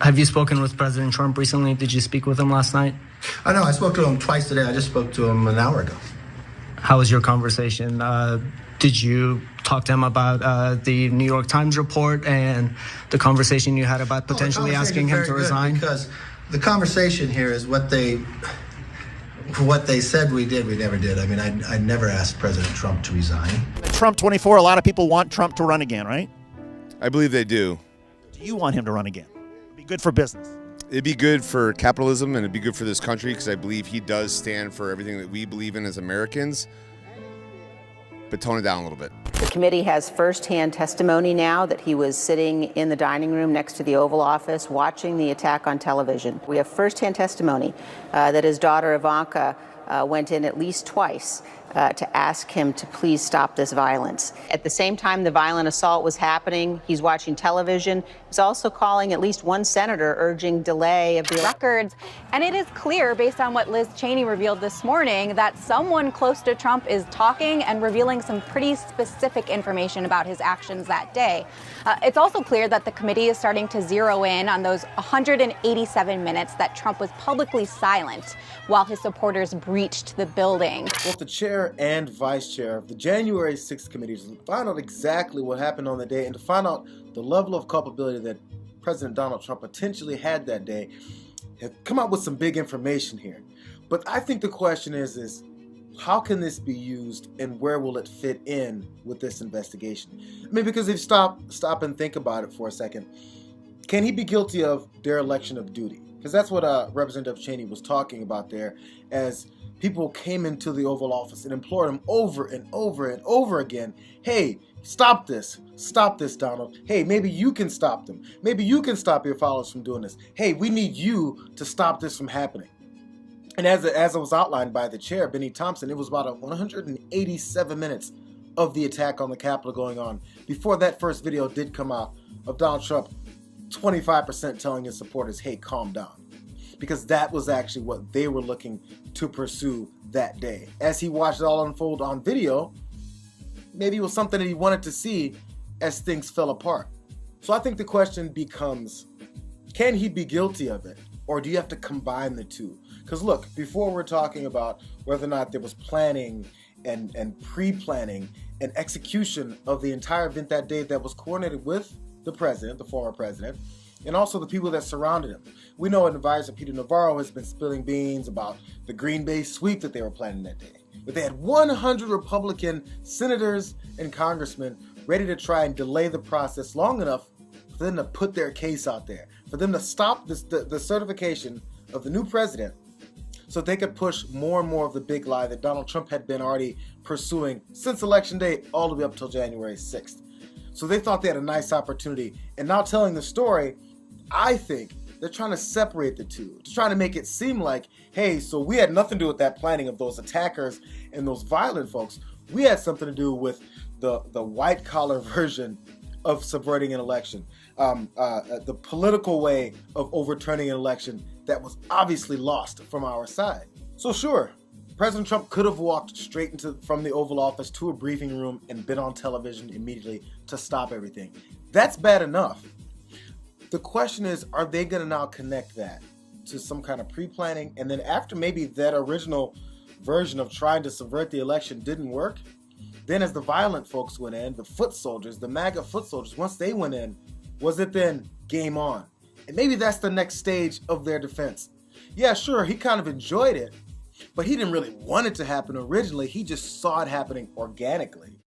Have you spoken with President Trump recently? Did you speak with him last night? I know. I spoke to him twice today. I just spoke to him an hour ago. How was your conversation? Did you talk to him about the New York Times report and the conversation you had about potentially asking him to resign? Because the conversation here is what they said we did, we never did. I mean, I never asked President Trump to resign. Trump 24, a lot of people want Trump to run again, right? I believe they do. Do you want him to run again? It'd be good for business. It'd be good for capitalism and it'd be good for this country because I believe he does stand for everything that we believe in as Americans. But tone it down a little bit. The committee has firsthand testimony now that he was sitting in the dining room next to the Oval Office watching the attack on television. We have firsthand testimony that his daughter Ivanka went in at least twice to ask him to please stop this violence. At the same time the violent assault was happening, he's watching television. He's also calling at least one senator urging delay of the records. And it is clear, based on what Liz Cheney revealed this morning, that someone close to Trump is talking and revealing some pretty specific information about his actions that day. It's also clear that the committee is starting to zero in on those 187 minutes that Trump was publicly silent while his supporters breached the building. Both the chair and vice chair of the January 6th committee to find out exactly what happened on the day and to find out the level of culpability that President Donald Trump potentially had that day have come up with some big information here. But I think the question is how can this be used and where will it fit in with this investigation? I mean, because if you stop and think about it for a second, can he be guilty of dereliction of duty? Because that's what Representative Cheney was talking about there, as people came into the Oval Office and implored him over and over and over again, hey, stop this, Donald. Hey, maybe you can stop them. Maybe you can stop your followers from doing this. Hey, we need you to stop this from happening. And as it was outlined by the chair, Benny Thompson, it was about 187 minutes of the attack on the Capitol going on before that first video did come out of Donald Trump 25% telling his supporters, hey, calm down. Because that was actually what they were looking to pursue that day. As he watched it all unfold on video, maybe it was something that he wanted to see as things fell apart. So I think the question becomes, can he be guilty of it? Or do you have to combine the two? Because look, before we're talking about whether or not there was planning and pre-planning and execution of the entire event that day that was coordinated with the president, the former president, and also the people that surrounded him. We know advisor Peter Navarro has been spilling beans about the Green Bay sweep that they were planning that day. But they had 100 Republican senators and congressmen ready to try and delay the process long enough for them to put their case out there, for them to stop the certification of the new president so they could push more and more of the big lie that Donald Trump had been already pursuing since Election Day all the way up till January 6th. So they thought they had a nice opportunity. And now telling the story, I think they're trying to separate the two. Just trying to make it seem like, hey, so we had nothing to do with that planning of those attackers and those violent folks. We had something to do with the white collar version of subverting an election, the political way of overturning an election that was obviously lost from our side. So sure, President Trump could have walked straight from the Oval Office to a briefing room and been on television immediately to stop everything. That's bad enough. The question is, are they going to now connect that to some kind of pre-planning? And then after maybe that original version of trying to subvert the election didn't work, then as the violent folks went in, the foot soldiers, the MAGA foot soldiers, once they went in, was it then game on? And maybe that's the next stage of their defense. Yeah, sure, he kind of enjoyed it, but he didn't really want it to happen originally. He just saw it happening organically.